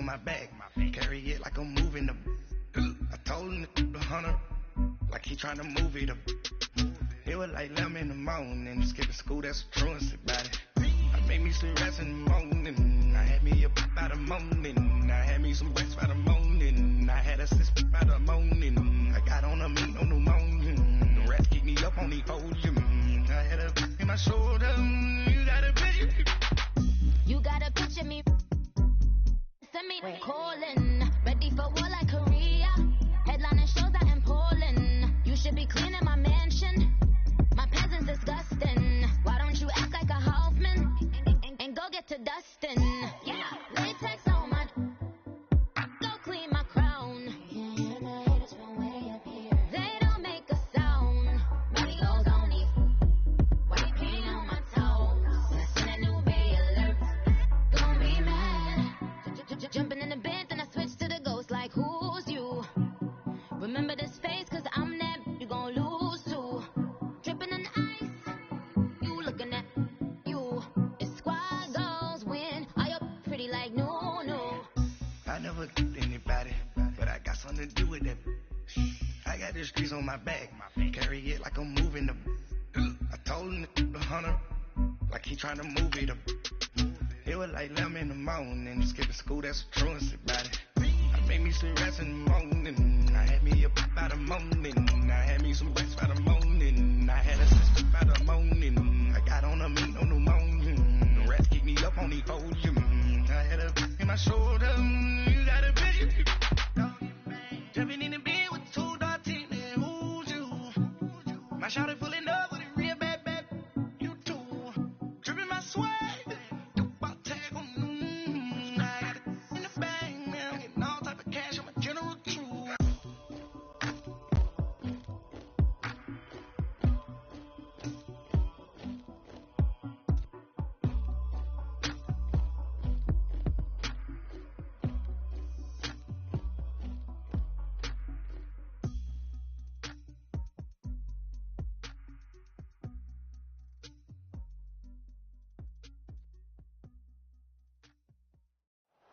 on my back. Carry it like I'm moving the. I told him to the hunter, like he trying to move it up. It was like 11 in the morning, skipping school, that's a truancy about it. I made me some rest in the morning, I had me up by the morning, I had me some breakfast by the morning, I had a sis by the morning, I got on a meat on the morning, the rats keep me up on the podium, I had a in my shoulder, you gotta picture me, send me calling, ready for war like Korea, headlining shows out in Poland, you should be cleaning my mansion. My presence disgusting. Why don't you act like a Hoffman and go get to dustin'? Yeah, latex on my. Go clean my crown. Yeah, the haters from way up here. They don't make a sound. Money goes on me. White paint on my toes. I seen a new bay alert. Don't be mad. Jumping in the bed, then I switch to the ghost. Like who's you? Remember this face, 'cause I'm that. You gon' lose too. Dripping in ice, you looking at you. It's squad goals win. Are you pretty like no? I never did anybody, but I got something to do with that. I got the streets on my back, carry it like I'm moving the. I told him to the hunter, like he trying to move it up. It was like 11 in the morning, skipping school, that's a truancy about it. I made me some rest in the morning, I had me up by the morning, I had me some breakfast by the morning, I had a sister by the morning, I got on a meat on the morning, the rats keep me up on the podium, I had a in my shoulder, you got a bitch, jumping in the bed with 2 dark teeth, and who's you? My shawty pulling up with a real bad, you too, dripping my swag.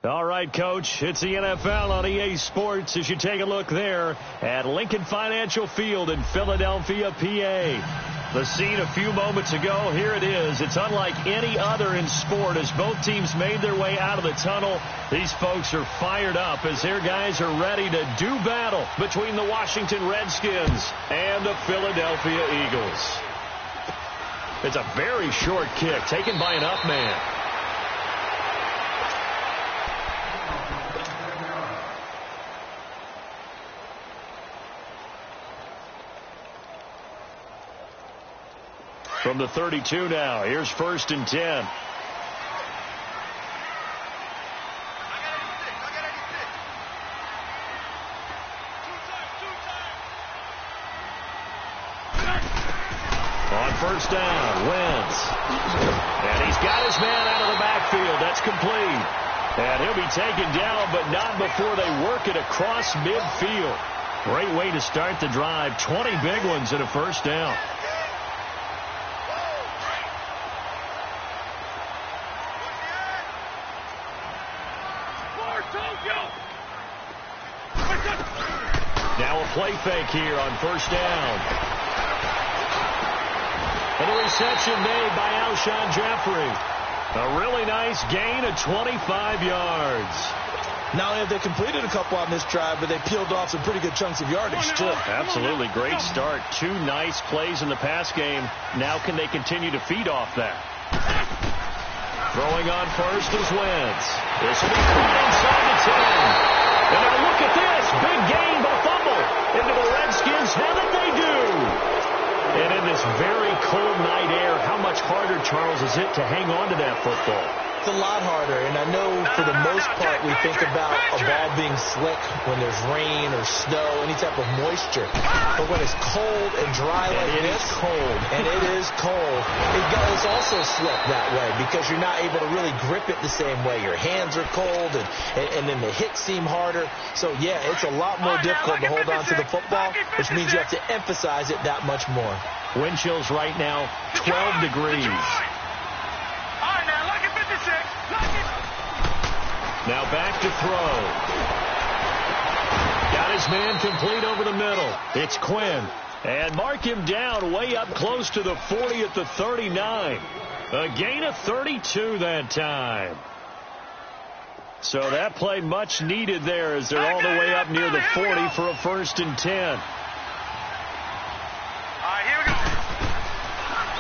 All right, Coach, it's the NFL on EA Sports as you take a look there at Lincoln Financial Field in Philadelphia, PA. The scene a few moments ago, here it is. It's unlike any other in sport as both teams made their way out of the tunnel. These folks are fired up as their guys are ready to do battle between the Washington Redskins and the Philadelphia Eagles. It's a very short kick taken by an up man. From the 32 now, here's 1st and 10. On 1st down, Wentz. And he's got his man out of the backfield. That's complete. And he'll be taken down, but not before they work it across midfield. Great way to start the drive. 20 big ones and a 1st down. Now a play fake here on 1st down. And a reception made by Alshon Jeffrey. A really nice gain of 25 yards. Not only have they completed a couple on this drive, but they peeled off some pretty good chunks of yardage, too. Absolutely great start. 2 nice plays in the pass game. Now can they continue to feed off that? Throwing on 1st is Wentz. This will be caught inside the 10. And now look at this. Big gain, but a fumble into the Redskins. How did they do? And in this very cold night air, how much harder, Charles, is it to hang on to that football? It's a lot harder, and I know for the most part we think about a ball being slick when there's rain or snow, any type of moisture. But when it's cold and dry like this, and it is cold, it's also slick that way because you're not able to really grip it the same way. Your hands are cold, and then the hits seem harder. So, yeah, it's a lot more difficult to hold on to the football, which means you have to emphasize it that much more. Wind chills right now, 12 degrees. Now back to throw. Got his man complete over the middle. It's Quinn. And mark him down way up close to the 40 at the 39. A gain of 32 that time. So that play much needed there as they're all the way up near the 40 for a 1st and 10.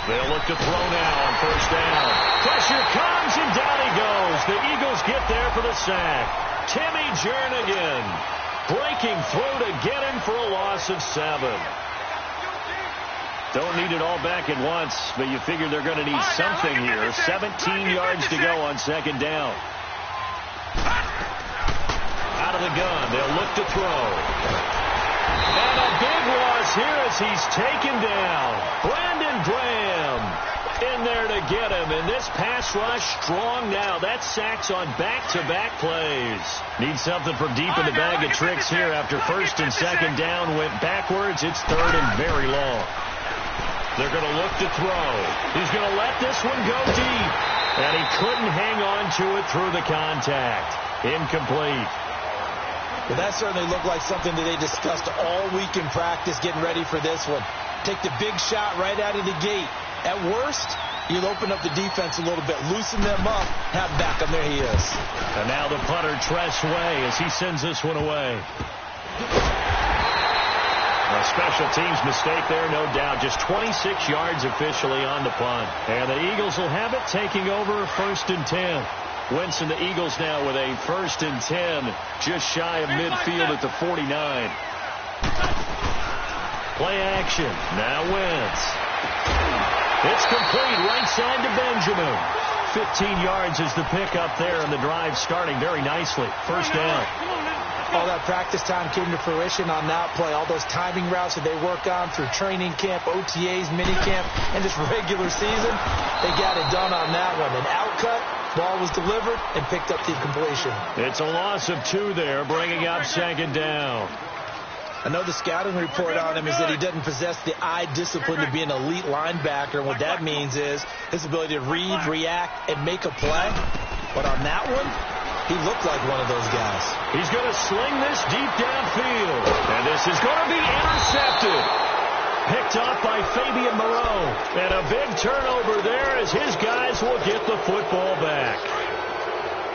They'll look to throw now on 1st down. Pressure comes, and down he goes. The Eagles get there for the sack. Timmy Jernigan breaking through to get him for a loss of 7. Don't need it all back at once, but you figure they're going to need something here. 17 yards to go on 2nd down. Out of the gun, they'll look to throw. And a big loss here as he's taken down. Brandon Graham in there to get him. And this pass rush strong now. That sacks on back-to-back plays. Need something from deep in the bag of tricks here after 1st and 2nd down went backwards. It's 3rd and very long. They're going to look to throw. He's going to let this one go deep. And he couldn't hang on to it through the contact. Incomplete. Well, that certainly looked like something that they discussed all week in practice getting ready for this one. Take the big shot right out of the gate. At worst, you'll open up the defense a little bit, loosen them up, have back him. There he is. And now the punter, Tress Way, as he sends this one away. A special teams mistake there, no doubt. Just 26 yards officially on the punt. And the Eagles will have it, taking over 1st and 10. Wentz and the Eagles now with a 1st and 10, just shy of midfield at the 49. Play action. Now Wentz. It's complete right side to Benjamin. 15 yards is the pickup there, and the drive starting very nicely. 1st down. All that practice time came to fruition on that play. All those timing routes that they work on through training camp, OTAs, minicamp, and just regular season, they got it done on that one. An outcut, ball was delivered, and picked up the completion. It's a loss of 2 there, bringing up 2nd down. I know the scouting report on him is that he doesn't possess the eye discipline to be an elite linebacker. And what that means is his ability to read, react, and make a play. But on that one, he looked like one of those guys. He's going to sling this deep downfield. And this is going to be intercepted. Picked off by Fabian Moreau. And a big turnover there as his guys will get the football back.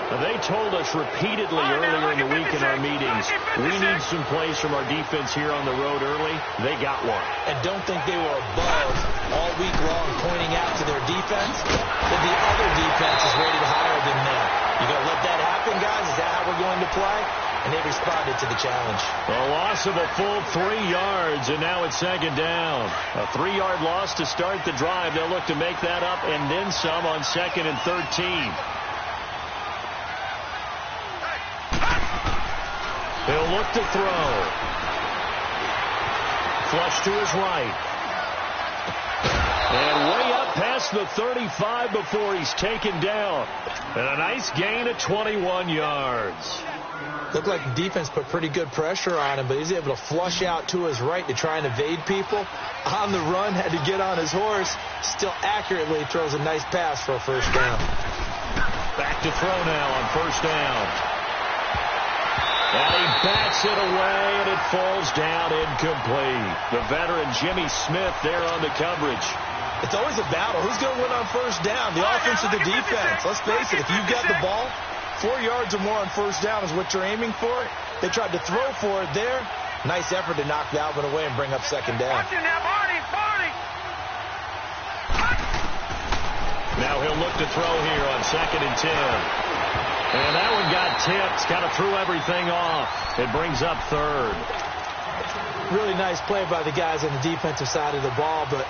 They told us repeatedly earlier in the week in our meetings, we need some plays from our defense here on the road early. They got one. And don't think they were above all week long pointing out to their defense that the other defense is rated higher than them. You going to let that happen, guys? Is that how we're going to play? And they responded to the challenge. A loss of a full 3 yards, and now it's 2nd down. A 3-yard loss to start the drive. They'll look to make that up and then some on 2nd and 13. He'll look to throw. Flush to his right. And way up past the 35 before he's taken down. And a nice gain of 21 yards. Looked like the defense put pretty good pressure on him, but he's able to flush out to his right to try and evade people. On the run, had to get on his horse. Still accurately throws a nice pass for a 1st down. Back to throw now on 1st down. And he bats it away, and it falls down incomplete. The veteran Jimmy Smith there on the coverage. It's always a battle. Who's going to win on 1st down? The offense or the defense? Let's face it, if you've got the ball, 4 yards or more on 1st down is what you're aiming for. They tried to throw for it there. Nice effort to knock that one away and bring up 2nd down. Now he'll look to throw here on 2nd and 10. And that one got tipped, kind of threw everything off. It brings up 3rd. Really nice play by the guys on the defensive side of the ball, but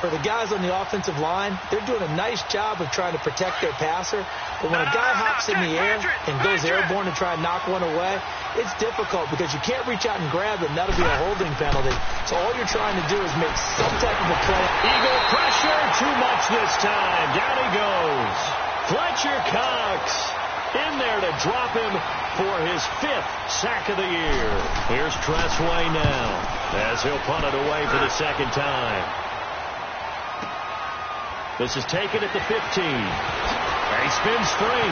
for the guys on the offensive line, they're doing a nice job of trying to protect their passer. But when a guy hops in the air and goes airborne to try and knock one away, it's difficult because you can't reach out and grab him. That'll be a holding penalty. So all you're trying to do is make some type of a play. Eagle pressure, too much this time. Down he goes. Fletcher Cox in there to drop him for his 5th sack of the year. Here's Tress Way now as he'll punt it away for the 2nd time. This is taken at the 15. And he spins free.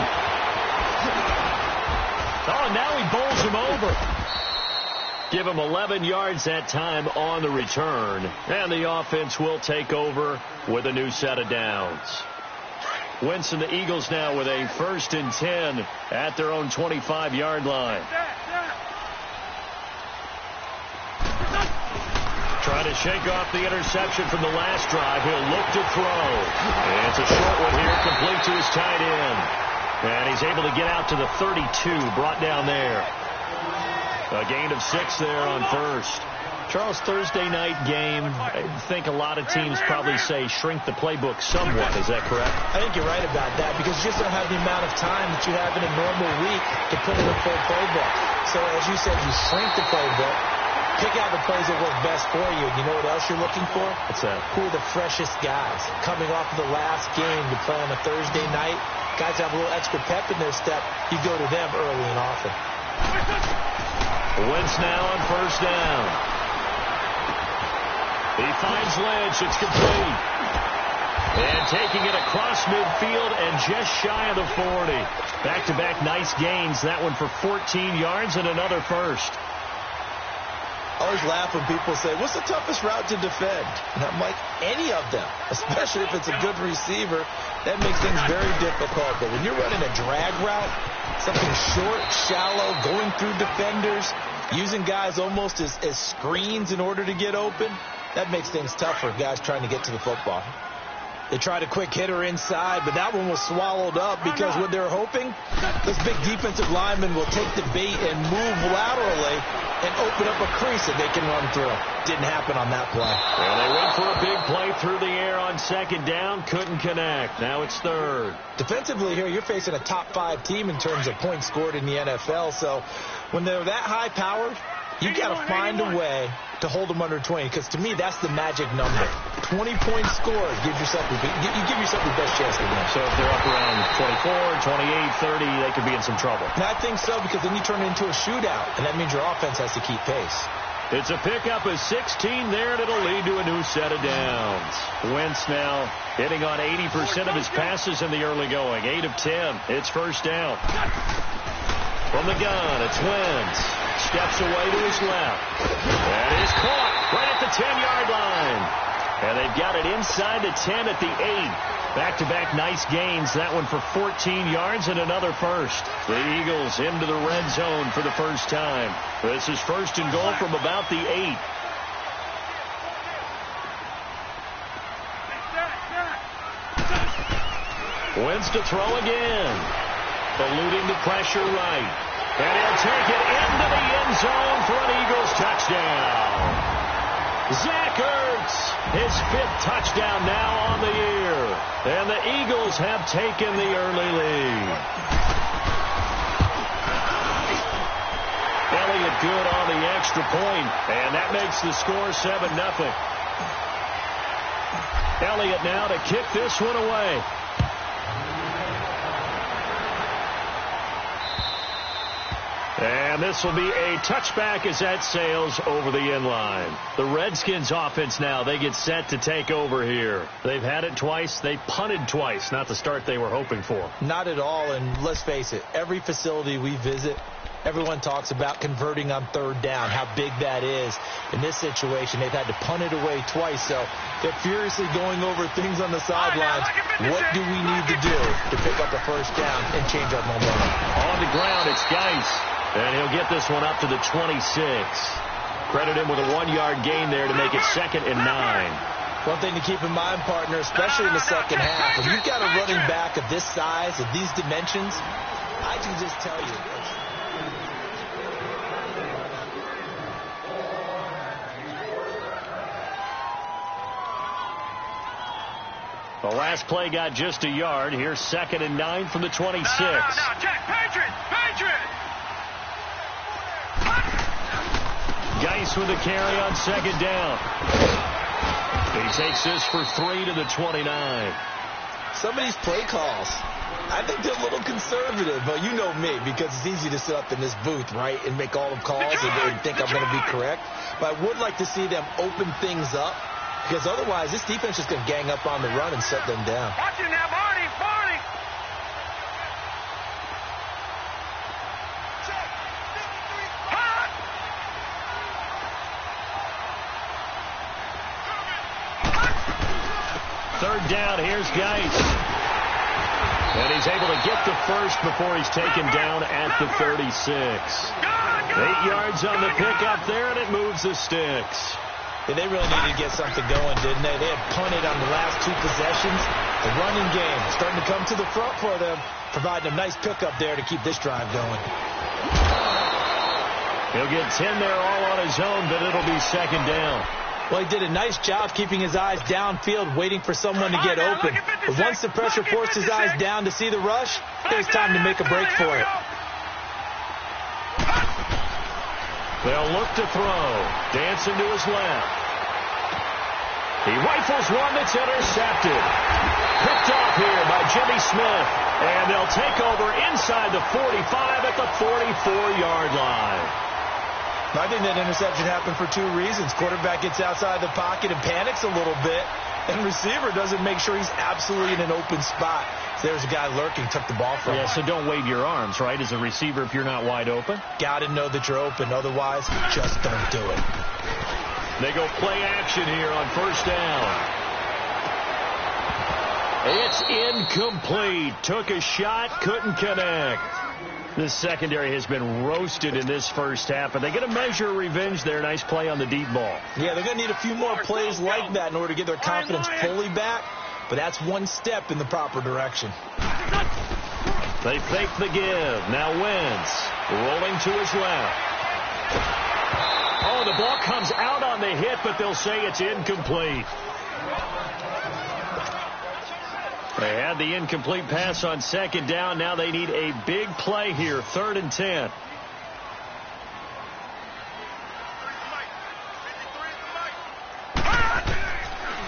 Oh, and now he bowls him over. Give him 11 yards that time on the return. And the offense will take over with a new set of downs. Wentz and the Eagles now with a 1st and 10 at their own 25-yard line. Trying to shake off the interception from the last drive. He'll look to throw. And it's a short one here, complete to his tight end. And he's able to get out to the 32, brought down there. A gain of 6 there on first. Charles, Thursday night game, I think a lot of teams probably say shrink the playbook somewhat. Is that correct? I think you're right about that because you just don't have the amount of time that you have in a normal week to put in a full playbook. So as you said, you shrink the playbook, pick out the plays that work best for you. And you know what else you're looking for? What's that? Who are the freshest guys coming off of the last game to play on a Thursday night? Guys have a little extra pep in their step. You go to them early and often. Wentz now on first down. He finds Lynch. It's complete. And taking it across midfield and just shy of the 40. Back-to-back nice gains. That one for 14 yards and another first. I always laugh when people say, what's the toughest route to defend? And I'm like, any of them, especially if it's a good receiver. That makes things very difficult. But when you're running a drag route, something short, shallow, going through defenders, using guys almost as screens in order to get open, that makes things tough for guys trying to get to the football. They tried a quick hitter inside, but that one was swallowed up because what they're hoping, this big defensive lineman will take the bait and move laterally and open up a crease that they can run through. Didn't happen on that play. Well, they went for a big play through the air on second down. Couldn't connect. Now it's third. Defensively here, you're facing a top 5 team in terms of points scored in the NFL. So when they're that high-powered, you got to find a way to hold them under 20, because to me, that's the magic number. 20 points scored gives yourself you give yourself your best chance to win. So if they're up around 24, 28, 30, they could be in some trouble. And I think so, because then you turn it into a shootout, and that means your offense has to keep pace. It's a pickup of 16 there, and it'll lead to a new set of downs. Wentz now hitting on 80% of his passes in the early going. 8 of 10. It's first down. From the gun, it's Wentz. Steps away to his left. That is caught right at the 10-yard line. And they've got it inside the 10 at the 8. Back-to-back nice gains. That one for 14 yards and another first. The Eagles into the red zone for the first time. This is first and goal from about the 8. Wentz to throw again. Eluding the pressure right. And he'll take it into the end zone for an Eagles touchdown. Zach Ertz, his 5th touchdown now on the year. And the Eagles have taken the early lead. Elliott good on the extra point, and that makes the score 7-0. Elliott now to kick this one away. And this will be a touchback as that sails over the end line. The Redskins offense now, they get set to take over here. They've had it twice. They punted twice. Not the start they were hoping for. Not at all, and let's face it, every facility we visit, everyone talks about converting on third down, how big that is. In this situation, they've had to punt it away twice, so they're furiously going over things on the sidelines. What do we need to do to pick up a first down and change our momentum? On the ground, it's Geis. And he'll get this one up to the 26. Credit him with a 1-yard gain there to make it 2nd and 9. One thing to keep in mind, partner, especially in the second half, when you've got a running back of this size, of these dimensions, I can just tell you. The last play got just a yard. Here's 2nd and 9 from the 26. No, Jack, Patriot! Geis with a carry on 2nd down. He takes this for 3 to the 29. Some of these play calls, I think they're a little conservative, but you know me, because it's easy to sit up in this booth, right, and make all the calls and think I'm going to be correct. But I would like to see them open things up, because otherwise this defense is going to gang up on the run and shut them down. Watch it now, Marty! third down. Here's Geis. And he's able to get the first before he's taken down at the 36. 8 yards on the pickup there, and it moves the sticks. Yeah, they really needed to get something going, didn't they? They had punted on the last 2 possessions. The running game starting to come to the front for them, providing a nice pickup there to keep this drive going. He'll get 10 there all on his own, but it'll be second down. Well, he did a nice job keeping his eyes downfield, waiting for someone to get open. But once the pressure forced his eyes down to see the rush, it was time to make a break for it. They'll look to throw. Dancing to his left. He rifles one that's intercepted. Picked off here by Jimmy Smith. And they'll take over inside the 45 at the 44-yard line. I think that interception happened for 2 reasons. Quarterback gets outside the pocket and panics a little bit. And receiver doesn't make sure he's absolutely in an open spot. So there's a guy lurking, took the ball from him. Yeah, so don't wave your arms, right, as a receiver if you're not wide open. Got to know that you're open. Otherwise, just don't do it. They go play action here on first down. It's incomplete. Took a shot, couldn't connect. This secondary has been roasted in this first half, and they get a measure of revenge there. Nice play on the deep ball. Yeah, they're going to need a few more plays like that in order to get their confidence fully back, but that's one step in the proper direction. They fake the give. Now Wentz rolling to his left. Oh, the ball comes out on the hit, but they'll say it's incomplete. They had the incomplete pass on second down. Now they need a big play here, 3rd and 10.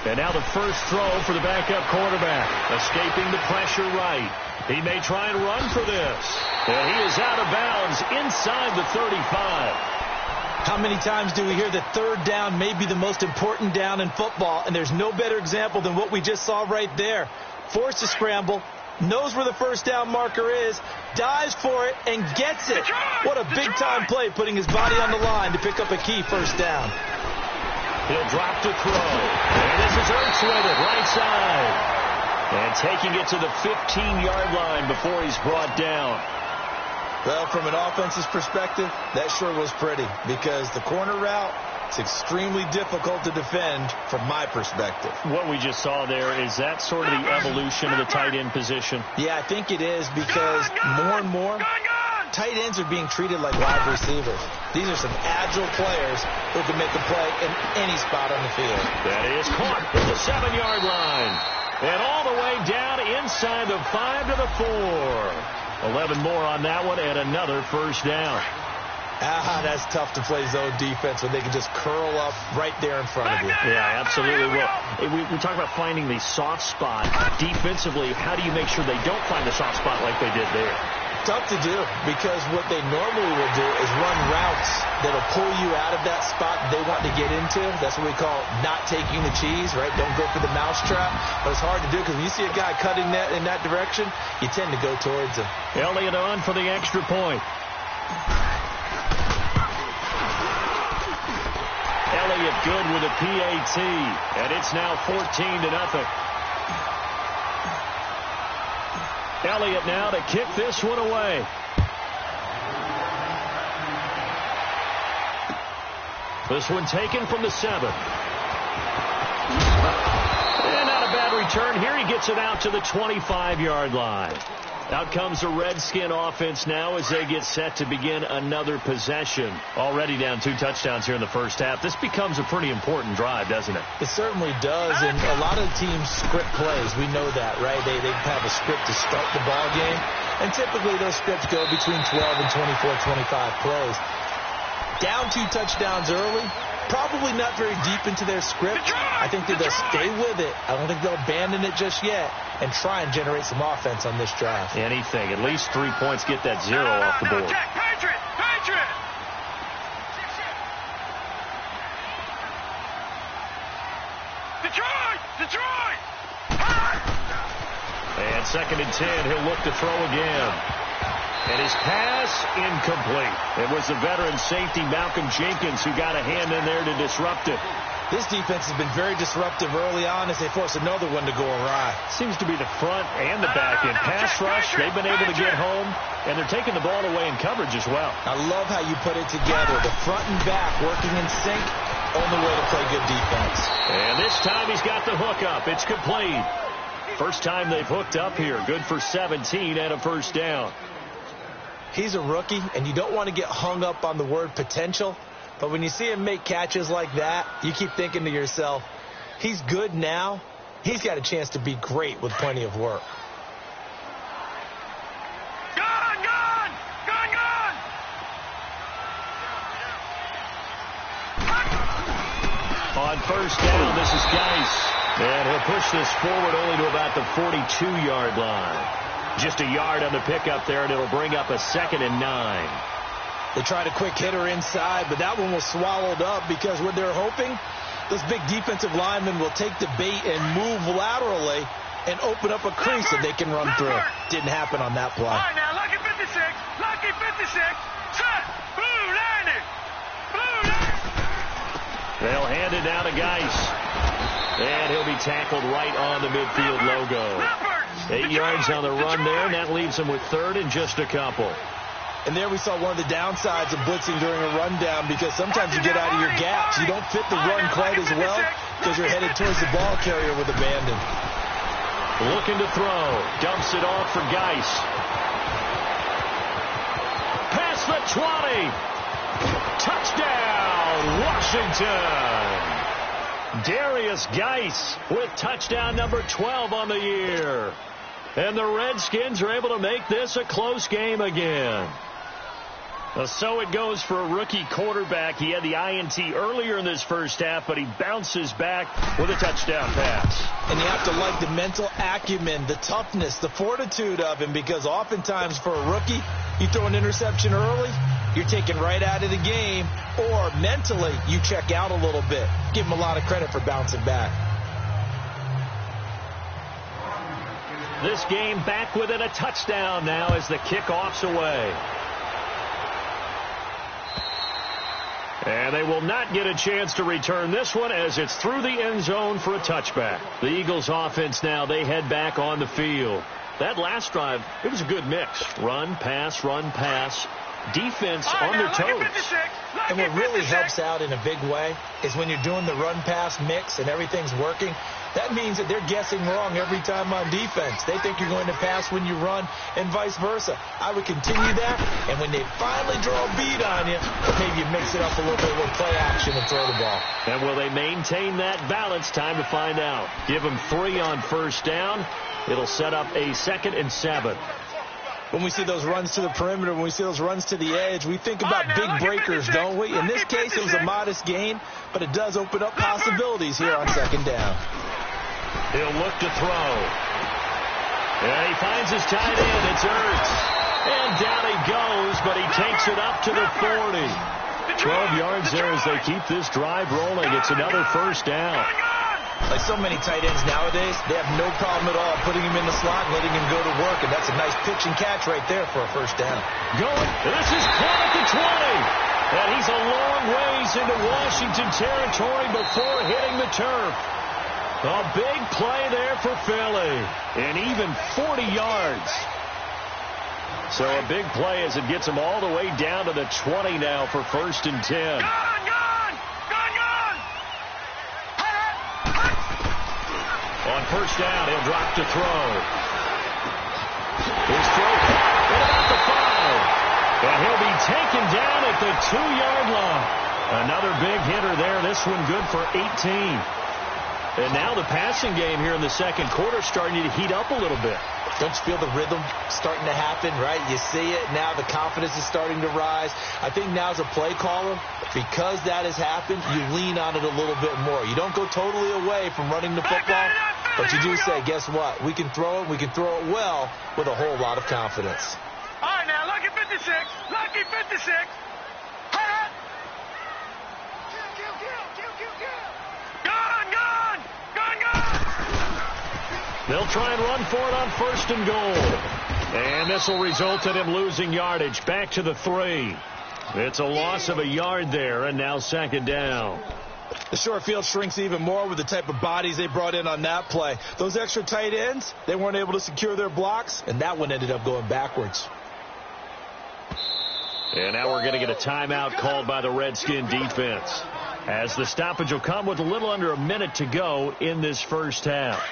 And now the first throw for the backup quarterback. Escaping the pressure right. He may try and run for this. And he is out of bounds inside the 35. How many times do we hear that 3rd down may be the most important down in football? And there's no better example than what we just saw right there. Forced to scramble, knows where the first down marker is, dives for it, and gets it. What a big-time play, putting his body on the line to pick up a key first down. He'll drop to throw. And this is Ertz with it, right side. And taking it to the 15-yard line before he's brought down. Well, from an offense's perspective, that sure was pretty, because the corner route, it's extremely difficult to defend from my perspective. What we just saw there, is that sort of the evolution of the tight end position? Yeah, I think it is, because more and more, tight ends are being treated like wide receivers. These are some agile players who can make a play in any spot on the field. That is caught at the 7-yard line. And all the way down inside the 5 to the 4. 11 more on that one, and another first down. That's tough to play zone defense when they can just curl up right there in front of you. Yeah, absolutely. Well, we talk about finding the soft spot. Defensively, how do you make sure they don't find the soft spot like they did there? Tough to do, because what they normally will do is run routes that'll pull you out of that spot they want to get into. That's what we call not taking the cheese, right? Don't go for the mousetrap. But it's hard to do, because when you see a guy cutting that in that direction, you tend to go towards him. Elliott on for the extra point. Elliott good with a PAT, and it's now 14-0. Elliott now to kick this one away. This one taken from the 7. And not a bad return here. He gets it out to the 25-yard line. Out comes the Redskin offense now as they get set to begin another possession. Already down 2 touchdowns here in the first half. This becomes a pretty important drive, doesn't it? It certainly does, and a lot of teams script plays. We know that, right? They have a script to start the ball game, and typically those scripts go between 12 and 24, 25 plays. Down 2 touchdowns early, probably not very deep into their script. I think that they'll stay with it. I don't think they'll abandon it just yet and try and generate some offense on this drive. Anything. At least 3 points, get that 0 off the board. Patriot! Detroit! And 2nd and 10, he'll look to throw again. And his pass, incomplete. It was the veteran safety, Malcolm Jenkins, who got a hand in there to disrupt it. This defense has been very disruptive early on as they force another one to go awry. Seems to be the front and the back end. Pass rush, they've been able to get home, and they're taking the ball away in coverage as well. I love how you put it together. The front and back working in sync, only way to play good defense. And this time he's got the hook up. It's complete. First time they've hooked up here. Good for 17 and a first down. He's a rookie, and you don't want to get hung up on the word potential. But when you see him make catches like that, you keep thinking to yourself, he's good now. He's got a chance to be great with plenty of work. On first down, this is Geis. And he'll push this forward only to about the 42-yard line. Just a yard on the pickup there, and it'll bring up a 2nd and 9. They tried a quick hitter inside, but that one was swallowed up because what they're hoping, those big defensive linemen will take the bait and move laterally and open up a crease that they can run through. Didn't happen on that play. All right, now, lucky 56, lucky 56, set, blue landing, blue landing. They'll hand it down to Geis. And he'll be tackled right on the midfield logo. 8 yards on the run there, and that leaves him with 3rd and just a couple. And there we saw one of the downsides of blitzing during a rundown because sometimes you get out of your gaps. You don't fit the run quite as well because you're headed towards the ball carrier with abandon. Looking to throw. Dumps it off for Geis. Past the 20. Touchdown, Washington. Darius Geis with touchdown number 12 on the year. And the Redskins are able to make this a close game again. So it goes for a rookie quarterback. He had the INT earlier in this first half, but he bounces back with a touchdown pass. And you have to like the mental acumen, the toughness, the fortitude of him, because oftentimes for a rookie, you throw an interception early, you're taken right out of the game, or mentally you check out a little bit. Give him a lot of credit for bouncing back. This game back within a touchdown now as the kickoff's away. And they will not get a chance to return this one as it's through the end zone for a touchback. The Eagles offense now, they head back on the field. That last drive, it was a good mix. Run, pass, defense on their toes. And what really helps out in a big way is when you're doing the run-pass mix and everything's working, that means that they're guessing wrong every time on defense. They think you're going to pass when you run and vice versa. I would continue that, and when they finally draw a bead on you, maybe you mix it up a little bit with play action and throw the ball. And will they maintain that balance? Time to find out. Give them 3 on first down. It'll set up a 2nd and 7. When we see those runs to the perimeter, when we see those runs to the edge, we think about big breakers, don't we? In this case, it was a modest gain, but it does open up possibilities here on 2nd down. He'll look to throw. And he finds his tight end. It's Ertz. And down he goes, but he takes it up to the 40. 12 yards there as they keep this drive rolling. It's another first down. Like so many tight ends nowadays, they have no problem at all putting him in the slot and letting him go to work. And that's a nice pitch and catch right there for a first down. Going. This is caught at the 20. And he's a long ways into Washington territory before hitting the turf. A big play there for Philly. And even 40 yards. So a big play as it gets him all the way down to the 20 now for 1st and 10. On first down, he'll drop to throw. His throw at about the 5. And he'll be taken down at the 2-yard line. Another big hitter there. This one good for 18. And now the passing game here in the second quarter starting to heat up a little bit. Don't you feel the rhythm starting to happen, right? You see it. Now the confidence is starting to rise. I think now as a play caller, because that has happened, you lean on it a little bit more. You don't go totally away from running the football, but you do say, guess what? We can throw it. We can throw it well with a whole lot of confidence. All right, now, lucky 56. Lucky 56. They'll try and run for it on 1st and goal. And this will result in him losing yardage. Back to the 3. It's a loss of a yard there, and now 2nd down. The short field shrinks even more with the type of bodies they brought in on that play. Those extra tight ends, they weren't able to secure their blocks, and that one ended up going backwards. And now we're going to get a timeout called by the Redskin defense, as the stoppage will come with a little under a minute to go in this first half.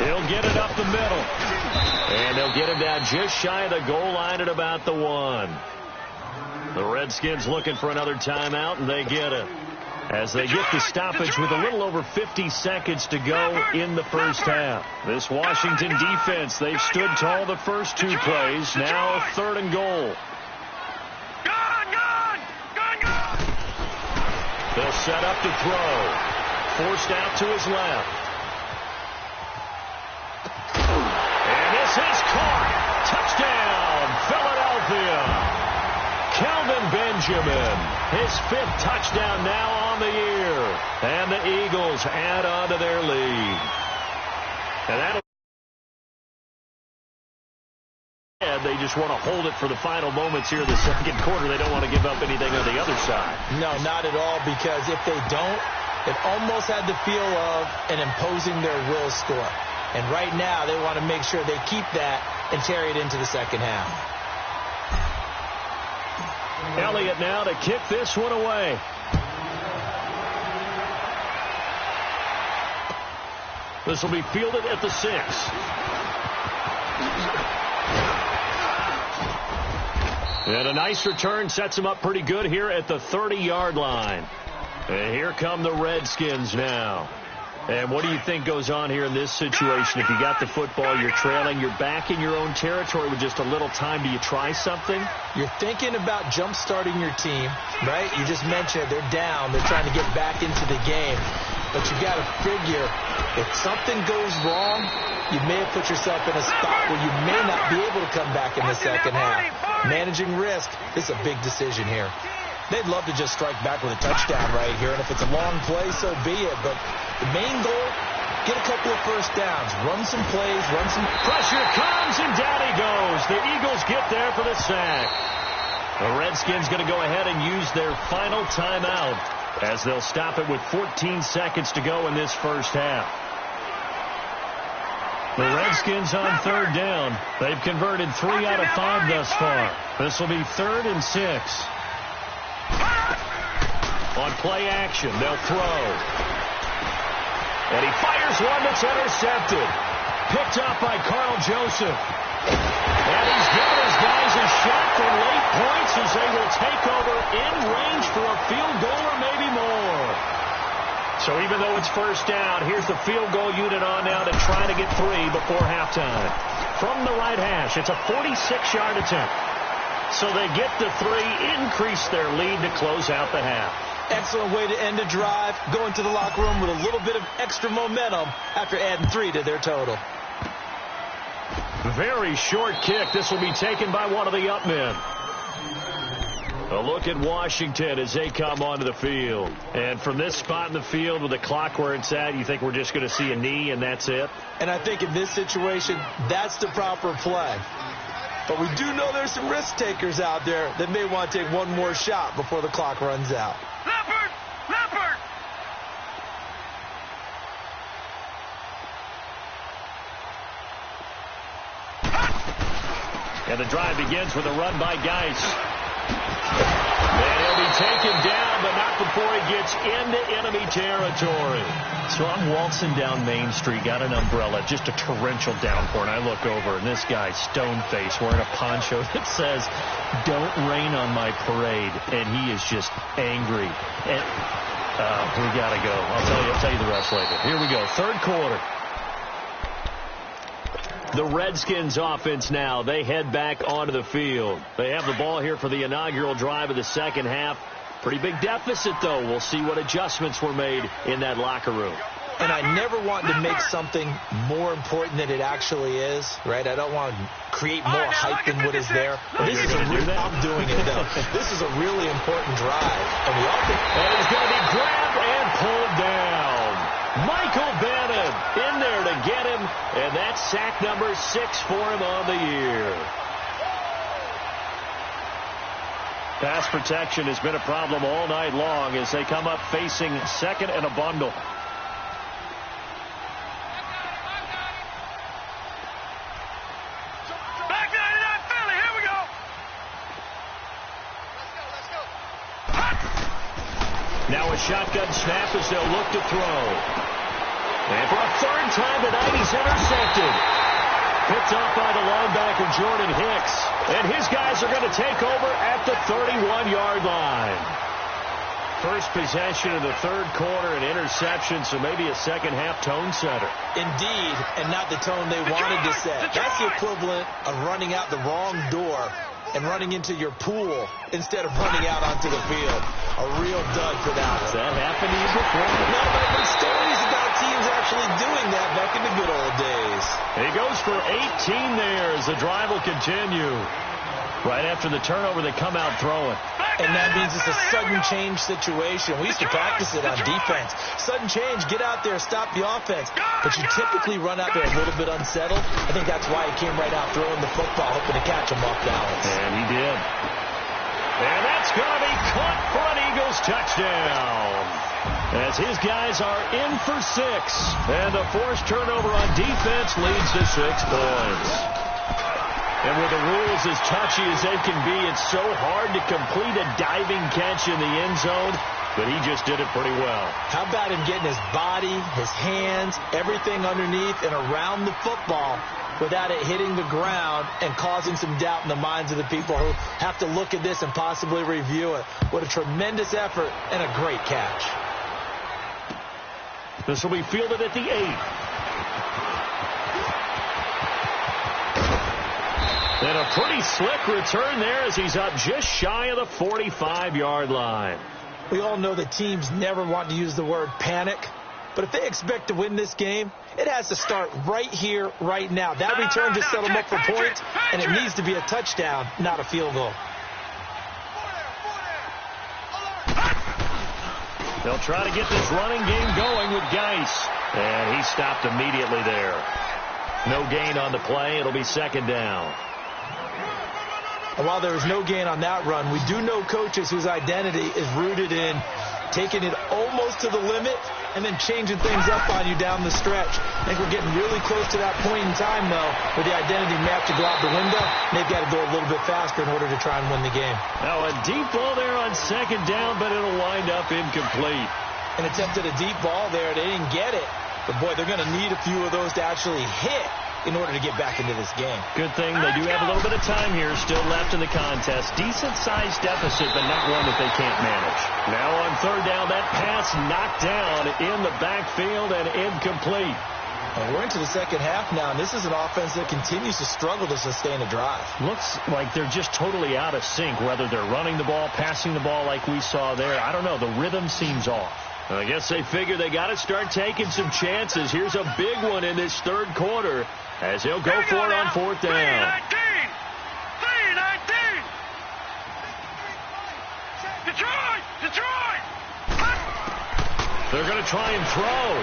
He'll get it up the middle. And they'll get him down just shy of the goal line at about the 1. The Redskins looking for another timeout, and they get it, as they get the stoppage with a little over 50 seconds to go in the first half. This Washington defense, they've stood tall the first 2 plays. Now 3rd and goal. They'll set up to throw. Forced out to his left. And this is caught. Touchdown, Philadelphia. Kelvin Benjamin, his 5th touchdown now on the year. And the Eagles add on to their lead. And that'll... They just want to hold it for the final moments here in the second quarter. They don't want to give up anything on the other side. No, not at all, because if they don't, it almost had the feel of an imposing their will score. And right now, they want to make sure they keep that and carry it into the second half. Elliott now to kick this one away. This will be fielded at the 6. And a nice return sets him up pretty good here at the 30-yard line. And here come the Redskins now. And what do you think goes on here in this situation? If you got the football, you're trailing, you're back in your own territory with just a little time. Do you try something? You're thinking about jump-starting your team, right? You just mentioned they're down. They're trying to get back into the game. But you got to figure, if something goes wrong, you may have put yourself in a spot where you may not be able to come back in the second half. Managing risk is a big decision here. They'd love to just strike back with a touchdown right here, and if it's a long play, so be it. But the main goal, get a couple of first downs, run some plays, run some... Pressure comes, and down he goes. The Eagles get there for the sack. The Redskins going to go ahead and use their final timeout, as they'll stop it with 14 seconds to go in this first half. The Redskins on 3rd down. They've converted 3 out of 5 thus far. This will be 3rd and 6. On play action, they'll throw. And he fires one that's intercepted. Picked up by Carl Joseph. And he's given his guys a shot for late points as they will take over in range for a field goal or maybe more. So even though it's first down, here's the field goal unit on now to try to get 3 before halftime. From the right hash, it's a 46-yard attempt. So they get the 3, increase their lead to close out the half. Excellent way to end a drive, go into the locker room with a little bit of extra momentum after adding 3 to their total. Very short kick. This will be taken by one of the up men. A look at Washington as they come onto the field. And from this spot in the field with the clock where it's at, you think we're just going to see a knee and that's it? And I think in this situation, that's the proper play. But we do know there's some risk takers out there that may want to take one more shot before the clock runs out. Leopard! Leopard! And the drive begins with a run by Geis. And he'll be taken down, but not before he gets into enemy territory. So I'm waltzing down Main Street, got an umbrella, just a torrential downpour, and I look over, and this guy, stone-faced, wearing a poncho that says, "Don't rain on my parade," and he is just angry. And we got to go. I'll tell you the rest later. Here we go, 3rd quarter. The Redskins offense now, they head back onto the field. They have the ball here for the inaugural drive of the second half. Pretty big deficit, though. We'll see what adjustments were made in that locker room. And I never want to make something more important than it actually is, right? I don't want to create more hype than what is there. But this is I'm doing it, though. This is a really important drive. And the offense... And he's going to be grabbed and pulled down. Michael Bannon in there to get him. And that's sack number 6 for him on the year. Pass protection has been a problem all night long as they come up facing second and a bundle. Back 99 Philly, here we go. Let's go. Now a shotgun snap as they'll look to throw. And for a third time tonight, he's intercepted. Picked off by the linebacker, Jordan Hicks. And his guys are going to take over at the 31-yard line. First possession of the third quarter, an interception, so maybe a second-half tone setter. Indeed, and not the tone they wanted to set. That's the equivalent of running out the wrong door and running into your pool instead of running out onto the field. A real dud for that one. Has that happened to you before? No, but I've heard stories about teams actually doing that back in the good old days. He goes for 18 there as the drive will continue. Right after the turnover, they come out throwing. And that means it's a sudden change situation. We used to practice it on defense. Sudden change, get out there, stop the offense. But you typically run out there a little bit unsettled. I think that's why he came right out throwing the football, hoping to catch him off balance. And he did. And that's going to be caught for an Eagles touchdown. As his guys are in for 6. And the forced turnover on defense leads to 6 points. And with the rules as touchy as they can be, it's so hard to complete a diving catch in the end zone, but he just did it pretty well. How about him getting his body, his hands, everything underneath and around the football without it hitting the ground and causing some doubt in the minds of the people who have to look at this and possibly review it. What a tremendous effort and a great catch. This will be fielded at the 8. And a pretty slick return there as he's up just shy of the 45-yard line. We all know that teams never want to use the word panic, but if they expect to win this game, it has to start right here, right now. That return just set them up for points, and it needs to be a touchdown, not a field goal. They'll try to get this running game going with Geis, and he stopped immediately there. No gain on the play. It'll be second down. And while there was no gain on that run, we do know coaches whose identity is rooted in taking it almost to the limit and then changing things up on you down the stretch. I think we're getting really close to that point in time, though, where the identity may have to go out the window, and they've got to go a little bit faster in order to try and win the game. Now a deep ball there on second down, but it'll wind up incomplete. An attempt at a deep ball there. They didn't get it. But, boy, they're going to need a few of those to actually hit in order to get back into this game. Good thing they do have a little bit of time here still left in the contest. Decent-sized deficit, but not one that they can't manage. Now on third down, that pass knocked down in the backfield and incomplete. And we're into the second half now, and this is an offense that continues to struggle to sustain a drive. Looks like they're just totally out of sync, whether they're running the ball, passing the ball like we saw there. I don't know. The rhythm seems off. I guess they figure they got to start taking some chances. Here's a big one in this third quarter as he'll go for it on fourth down. 3-19. Detroit. They're going to try and throw.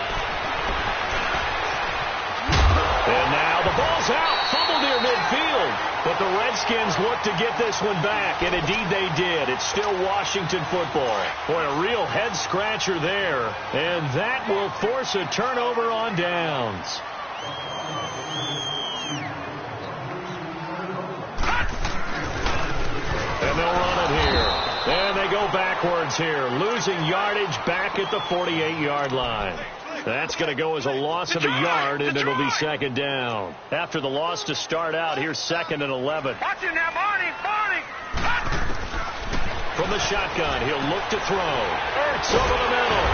And now the ball's out. Fumble near midfield. But the Redskins look to get this one back, and indeed they did. It's still Washington football. Boy, a real head-scratcher there. And that will force a turnover on downs. And they'll run it here. And they go backwards here, losing yardage back at the 48-yard line. That's going to go as a loss of a yard, and it'll be second down. After the loss to start out, here's second and 11. Watch it now, Barney. From the shotgun, he'll look to throw. Ertz over the middle.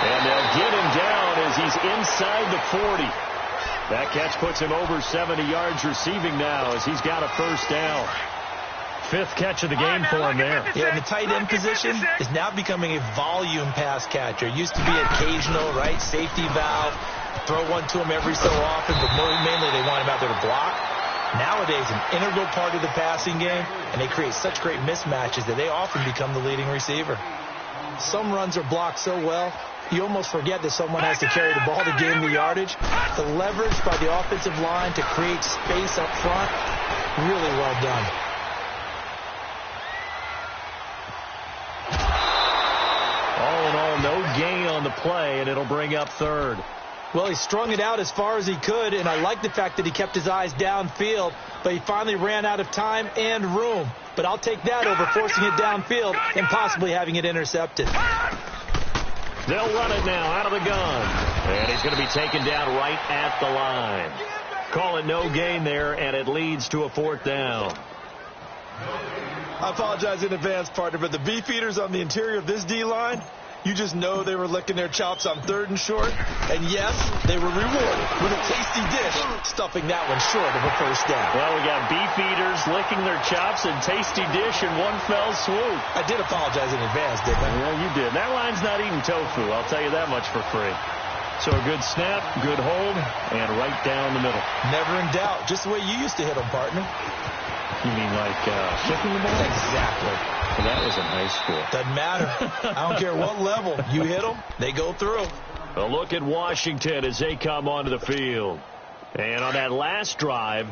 And they'll get him down as he's inside the 40. That catch puts him over 70 yards receiving now as he's got a first down. fifth catch of the game for him there. Yeah, and the tight end position is now becoming a volume pass catcher. It used to be occasional, right? Safety valve. Throw one to him every so often, but mainly they want him out there to block. Nowadays, an integral part of the passing game, and they create such great mismatches that they often become the leading receiver. Some runs are blocked so well, you almost forget that someone has to carry the ball to gain the yardage. The leverage by the offensive line to create space up front, really well done. All in all, no gain on the play, and it'll bring up third. Well, he strung it out as far as he could, and I like the fact that he kept his eyes downfield, but he finally ran out of time and room. But I'll take that over forcing it downfield and possibly having it intercepted. They'll run it now out of the gun. And he's going to be taken down right at the line. Call it no gain there, and it leads to a fourth down. I apologize in advance, partner, but the beefeaters on the interior of this D-line, you just know they were licking their chops on 3rd and short. And yes, they were rewarded with a tasty dish, stuffing that one short of a first down. Well, we got beef eaters licking their chops and tasty dish in one fell swoop. I did apologize in advance, didn't I? Well, you did. That line's not eating tofu, I'll tell you that much for free. So a good snap, good hold, and right down the middle. Never in doubt. Just the way you used to hit them, partner. You mean like kicking the ball? Exactly. Well, that was in high school. Doesn't matter. I don't care what level. You hit them, they go through. A look at Washington as they come onto the field. And on that last drive,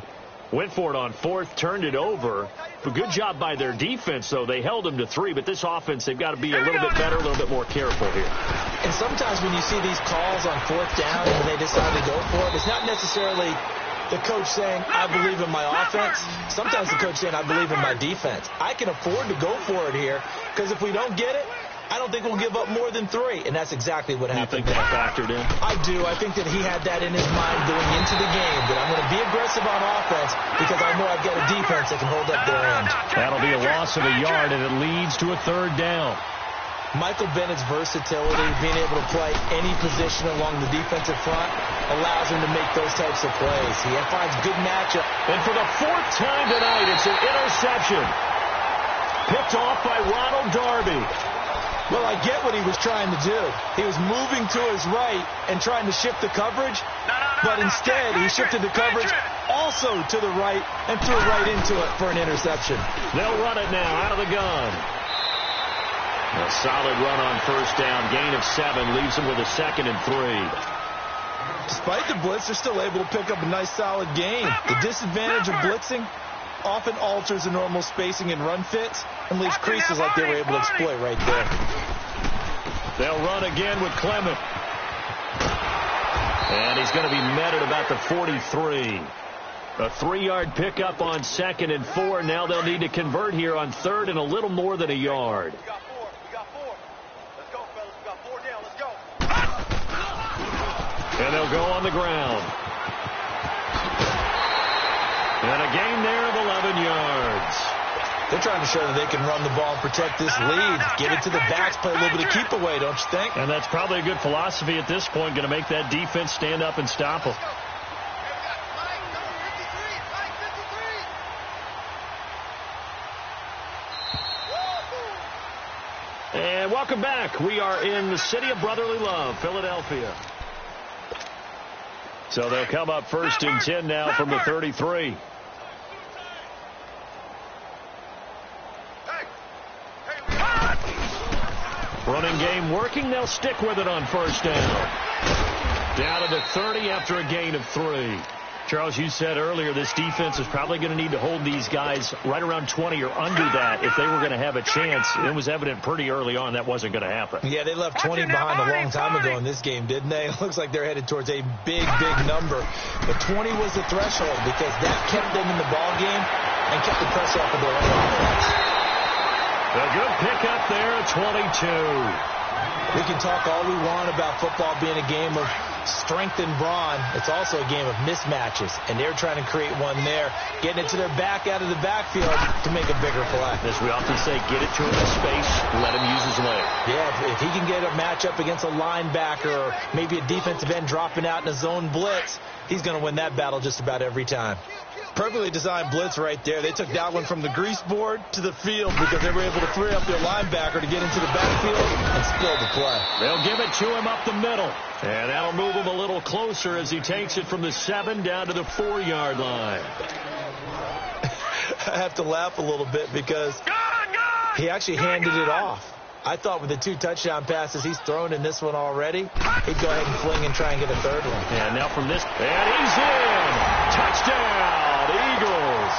went for it on 4th, turned it over. A good job by their defense, though. They held them to 3, but this offense, they've got to be a little bit better, a little bit more careful here. And sometimes when you see these calls on 4th down and when they decide to go for it, it's not necessarily the coach saying, I believe in my offense. Sometimes the coach saying, I believe in my defense. I can afford to go for it here because if we don't get it, I don't think we'll give up more than 3. And that's exactly what happened. You think that factored in? I do. I think that he had that in his mind going into the game, that I'm going to be aggressive on offense because I know I've got a defense that can hold up their end. That'll be a loss of a yard, and it leads to a 3rd down. Michael Bennett's versatility, being able to play any position along the defensive front, allows him to make those types of plays. He finds good matchup. And for the 4th time tonight, it's an interception. Picked off by Ronald Darby. Well, I get what he was trying to do. He was moving to his right and trying to shift the coverage, but instead he shifted the coverage also to the right and threw right into it for an interception. They'll run it now out of the gun. A solid run on 1st down. Gain of 7 leaves them with a 2nd and 3. Despite the blitz, they're still able to pick up a nice solid gain. The disadvantage of blitzing often alters the normal spacing and run fits and leaves creases like they were able to exploit right there. They'll run again with Clement. And he's going to be met at about the 43. A 3-yard pickup on 2nd and 4. Now they'll need to convert here on 3rd and a little more than a yard. We got 4. Let's go, fellas. We got 4 down. Let's go. And they'll go on the ground. And a gain there of 11 yards. They're trying to show that they can run the ball and protect this lead. Get it to the backs, play a little bit of keep away, don't you think? And that's probably a good philosophy at this point, going to make that defense stand up and stop them. And welcome back. We are in the city of brotherly love, Philadelphia. So they'll come up 1st and 10 now from the 33. Running game working. They'll stick with it on 1st down. Down to the 30 after a gain of 3. Charles, you said earlier this defense is probably going to need to hold these guys right around 20 or under that if they were going to have a chance. It was evident pretty early on that wasn't going to happen. Yeah, they left 20 behind a long time ago in this game, didn't they? It looks like they're headed towards a big, big number. But 20 was the threshold because that kept them in the ball game and kept the pressure off of their own offense. A good pickup there at 22. We can talk all we want about football being a game of strength and brawn. It's also a game of mismatches, and they're trying to create one there, getting it to their back out of the backfield to make a bigger play. As we often say, get it to him in space, let him use his leg. Yeah, if he can get a matchup against a linebacker or maybe a defensive end dropping out in a zone blitz, he's going to win that battle just about every time. Perfectly designed blitz right there. They took that one from the grease board to the field because they were able to free up their linebacker to get into the backfield and spill the play. They'll give it to him up the middle. And that'll move him a little closer as he takes it from the 7 down to the 4-yard line. I have to laugh a little bit because he actually handed it off. I thought with the 2 touchdown passes he's thrown in this one already, he'd go ahead and fling and try and get a third one. Yeah, now from this, and he's in. Touchdown, Eagles.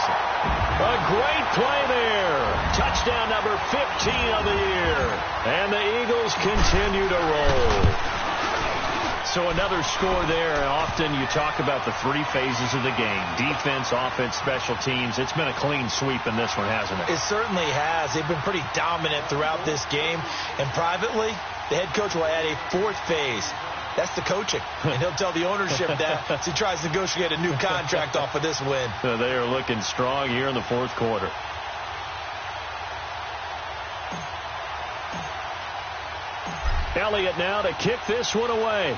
A great play there. Touchdown number 15 of the year. And the Eagles continue to roll. So another score there. Often you talk about the 3 phases of the game. Defense, offense, special teams. It's been a clean sweep in this one, hasn't it? It certainly has. They've been pretty dominant throughout this game. And privately, the head coach will add a 4th phase. That's the coaching. And he'll tell the ownership that as he tries to negotiate a new contract off of this win. So they are looking strong here in the 4th quarter. Elliott now to kick this one away.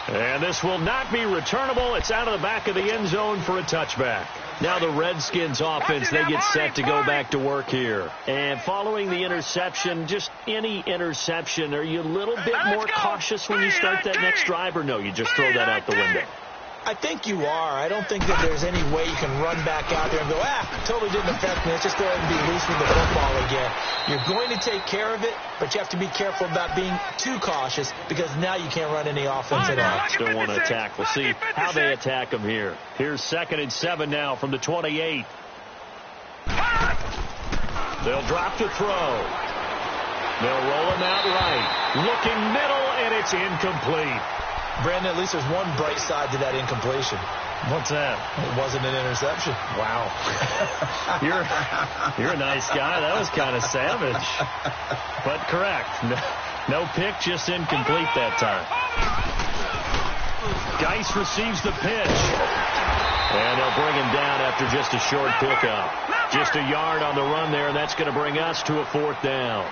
And this will not be returnable. It's out of the back of the end zone for a touchback. Now the Redskins offense, they get set to go back to work here. And following the interception, just any interception, are you a little bit more cautious when you start that next drive, or no, you just throw that out the window? I think you are. I don't think that there's any way you can run back out there and go, totally didn't affect me. Let's just go ahead and be loose with the football again. You're going to take care of it, but you have to be careful about being too cautious because now you can't run any offense at all. Still want to attack. We'll see how they attack them here. Here's 2nd and 7 now from the 28. They'll drop to throw. They'll roll him out right. Looking middle, and it's incomplete. Brandon, at least there's one bright side to that incompletion. What's that? It wasn't an interception. Wow. You're a nice guy. That was kind of savage. But correct. No pick, just incomplete that time. Geis receives the pitch. And they'll bring him down after just a short pickup. Just a yard on the run there, and that's going to bring us to a 4th down.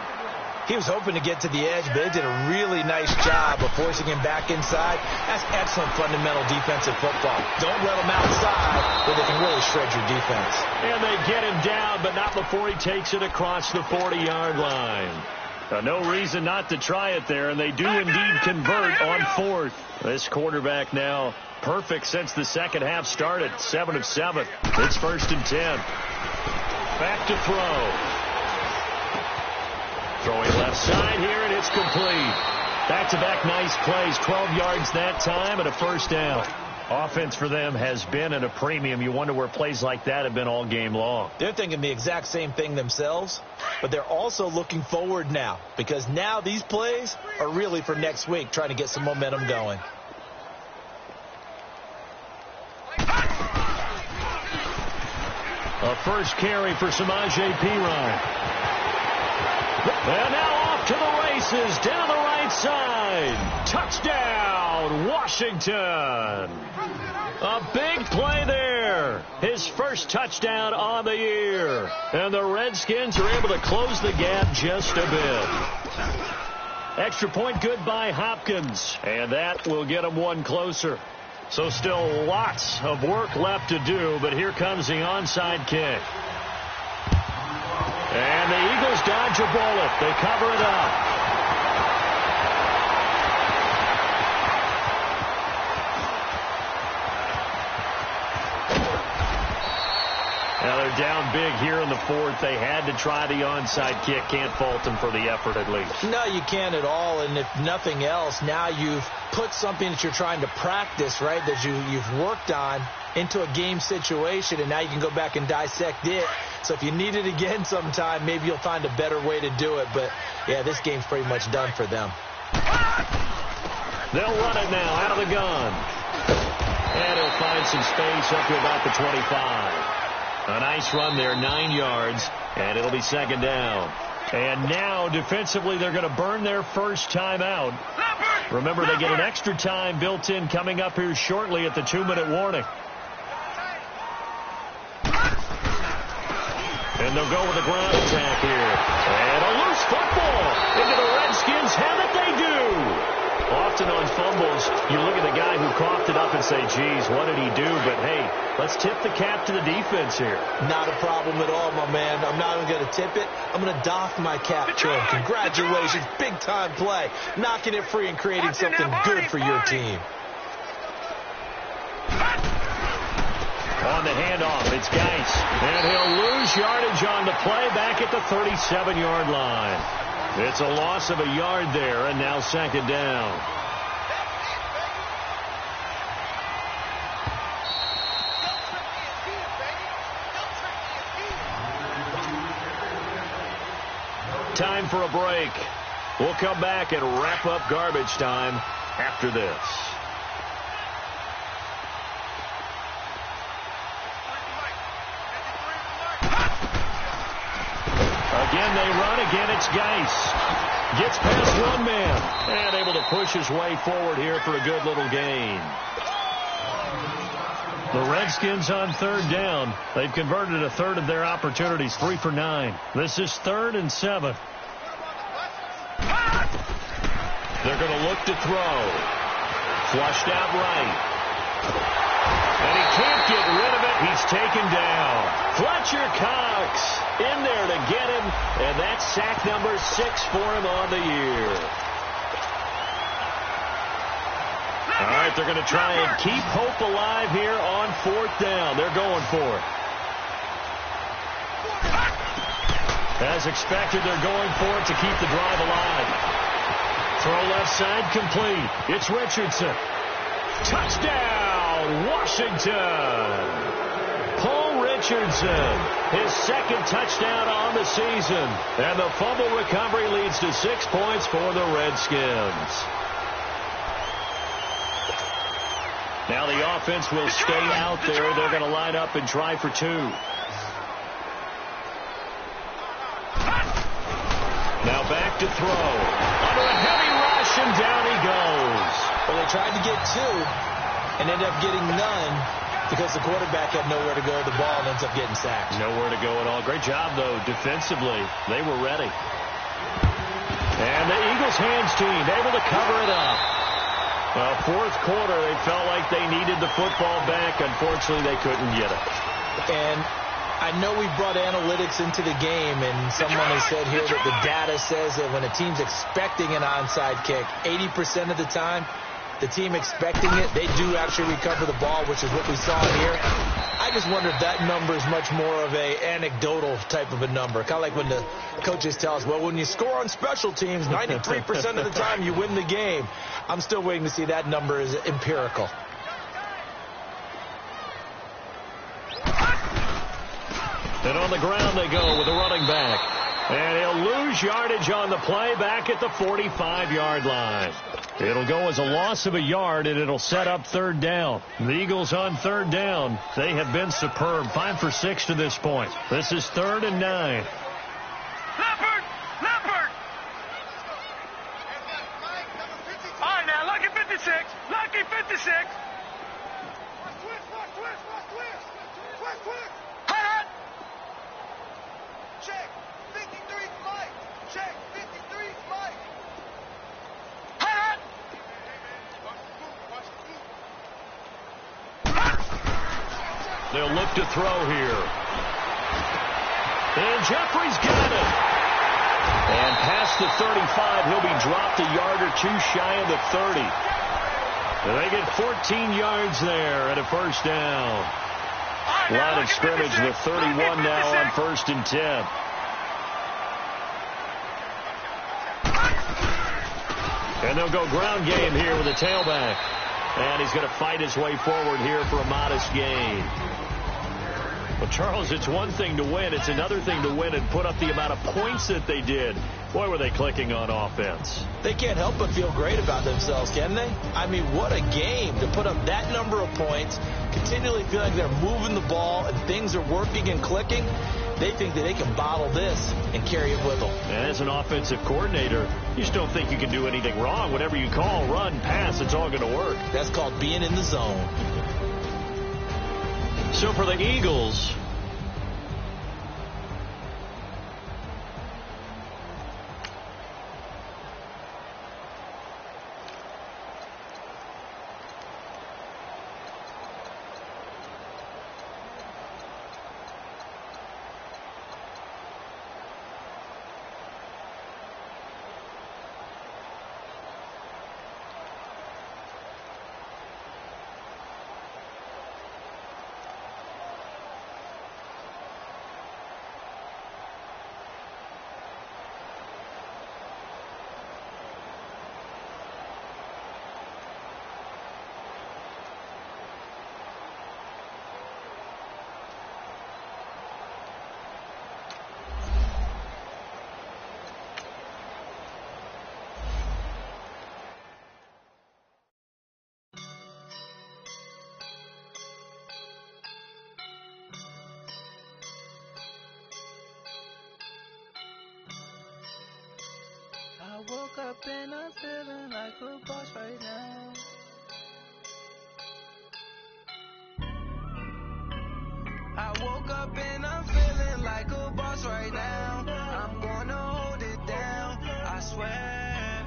He was hoping to get to the edge, but they did a really nice job of forcing him back inside. That's excellent fundamental defensive football. Don't let him outside where they can really shred your defense. And they get him down, but not before he takes it across the 40-yard line. No reason not to try it there, and they do indeed convert on 4th. This quarterback now perfect since the second half started. 7 of 7. It's 1st and 10. Back to throw. Throwing left side here, and it's complete. Back-to-back nice plays, 12 yards that time, and a 1st down. Offense for them has been at a premium. You wonder where plays like that have been all game long. They're thinking the exact same thing themselves, but they're also looking forward now because now these plays are really for next week, trying to get some momentum going. A first carry for Samaje Perine. And now off to the races, down the right side. Touchdown, Washington. A big play there. His first touchdown on the year. And the Redskins are able to close the gap just a bit. Extra point good by Hopkins. And that will get them one closer. So still lots of work left to do, but here comes the onside kick. And the Eagles dodge a bullet. They cover it up. Now they're down big here in the 4th. They had to try the onside kick. Can't fault them for the effort at least. No, you can't at all. And if nothing else, now you've put something that you're trying to practice, right, that you've worked on into a game situation, and now you can go back and dissect it. So if you need it again sometime, maybe you'll find a better way to do it. But, yeah, this game's pretty much done for them. They'll run it now out of the gun. And he'll find some space up to about the 25. A nice run there, 9 yards, and it'll be 2nd down. And now, defensively, they're going to burn their first timeout. Remember, they get an extra time built in coming up here shortly at the 2-minute warning. And they'll go with a ground attack here. And a loose football into the Redskins. Have it they do. Often on fumbles, you look at the guy who coughed it up and say, geez, what did he do? But, hey, let's tip the cap to the defense here. Not a problem at all, my man. I'm not even going to tip it. I'm going to doff my cap to him. Congratulations. Big-time play. Knocking it free and creating something good for your team. On the handoff, it's Geis. And he'll lose yardage on the play back at the 37-yard line. It's a loss of a yard there, and now second down. Time for a break. We'll come back and wrap up garbage time after this. Again, they run. Again, it's Geis. Gets past one man and able to push his way forward here for a good little gain. The Redskins on third down. They've converted a third of their opportunities, 3 for 9. This is 3rd and 7. They're going to look to throw. Flushed out right. And he can't get rid of it. He's taken down. Fletcher Cox in there to get him, and that's sack number 6 for him on the year. All right, they're going to try and keep hope alive here on 4th down. They're going for it. As expected, they're going for it to keep the drive alive. Throw left side complete. It's Richardson. Touchdown, Washington. Paul Richardson, his 2nd touchdown on the season. And the fumble recovery leads to 6 points for the Redskins. Now the offense will stay out there. They're going to line up and try for 2. Now back to throw. Under a heavy rush, and down he goes. Well, they tried to get 2 and ended up getting none because the quarterback had nowhere to go with the ball and ends up getting sacked. Nowhere to go at all. Great job, though, defensively. They were ready. And the Eagles' hands team able to cover it up. Well, 4th quarter, they felt like they needed the football back. Unfortunately, they couldn't get it. And I know we brought analytics into the game, and someone has said here that the data says that when a team's expecting an onside kick, 80% of the time, the team expecting it, they do actually recover the ball, which is what we saw here. I just wonder if that number is much more of a anecdotal type of a number. Kind of like when the coaches tell us, well, when you score on special teams, 93% of the time you win the game. I'm still waiting to see that number is empirical. And on the ground they go with a running back. And he'll lose yardage on the play back at the 45-yard line. It'll go as a loss of a yard, and it'll set up 3rd down. The Eagles on 3rd down. They have been superb. 5 for 6 to this point. This is 3rd and 9. Leopard! Leopard! All right, now, Lucky 56. Lucky 56. Hot! Check. 53 Mike. Check. 53 Mike. Hot! They'll look to throw here. And Jeffrey's got it. And past the 35, he'll be dropped a yard or 2 shy of the 30. And they get 14 yards there at a 1st down. Line of scrimmage, the 31 now on 1st and 10. And they'll go ground game here with a tailback. And he's going to fight his way forward here for a modest gain. Well, Charles, it's one thing to win. It's another thing to win and put up the amount of points that they did. Boy, were they clicking on offense. They can't help but feel great about themselves, can they? I mean, what a game to put up that number of points, continually feel like they're moving the ball and things are working and clicking. They think that they can bottle this and carry it with them. And as an offensive coordinator, you just don't think you can do anything wrong. Whatever you call, run, pass, it's all going to work. That's called being in the zone. So for the Eagles, woke up and I'm feeling like a boss right now. I woke up and I'm feeling like a boss right now. I'm gonna hold it down, I swear.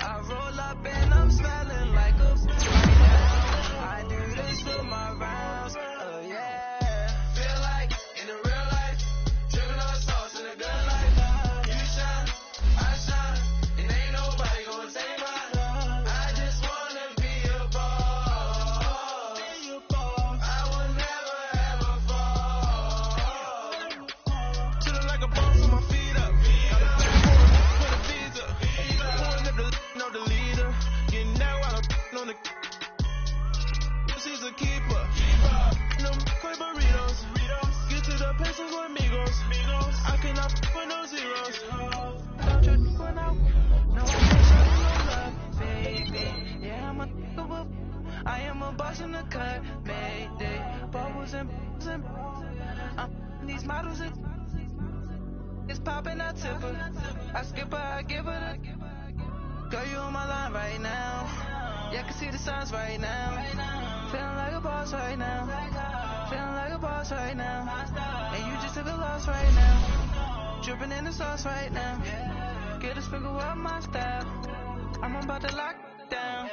I roll up and I'm smelling like a boss right now. I do this for my rounds, yeah. Feel like in the real life, dripping on sauce in a good life. You shine, I shine, and ain't nobody gonna take mine. I just wanna be a boss. I will never ever fall. Chillin' like a boss with my feet up. Got a passport, put a visa. Pulling up the know the leader. Getting that while I'm on the. She's a keeper. No quick burritos. Get to the pesos with amigos. I cannot with no zeros. Don't you run out? No, I can't show you no love, baby. Yeah, I'm a I am a boss in the cut, Mayday. Bubbles and I'm these models and it's popping, I tip her. I skip her, I give her the. Girl, you on my line right now. Yeah, I can see the signs right now. Feeling like a boss right now. Feeling like a boss right now. And you just took a loss right now. Dripping in the sauce right now. Get a sprinkle of my style. I'm about to lock down.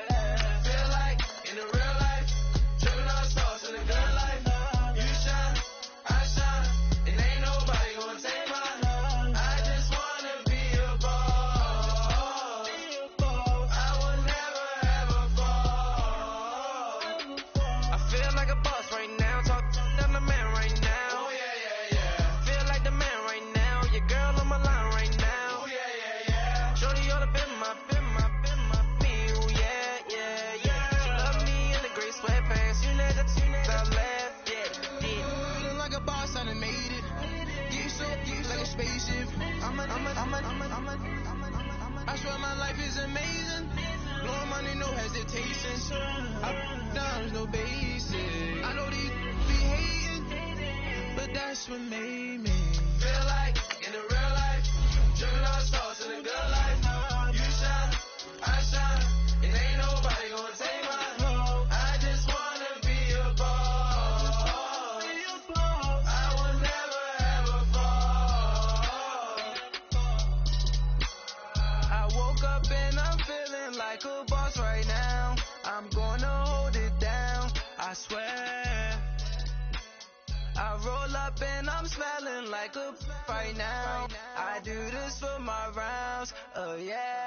Feel like in the real life, dripping on sauce in the good life. You shine, I shine, and ain't nobody gonna take mine. I just wanna be a boss. I will never ever fall. I feel like a boss right now. Talk to the man right now. Oh yeah, yeah, yeah. Feel like the man right now. Your girl on my line right now. Oh yeah, yeah, yeah. Shorty oughta been my me. Oh yeah, yeah, yeah. She love me in the gray sweatpants. You know that I left, yeah. Feeling like a boss, I done made it. Get so like a spaceship. I swear my life is amazing. Blowing money, no hesitation. I down, no basic. I know these be hating, but that's what made me. Feel like in the real life, dripping on sauce in a good life. You shine, I shine, and ain't nobody gonna take mine. I just wanna be a boss. I will never ever fall. I woke up and I'm feeling like a boss right now. I'm gonna hold it down, I swear. I roll up and I'm smelling like a right now. I do this for my rounds, yeah.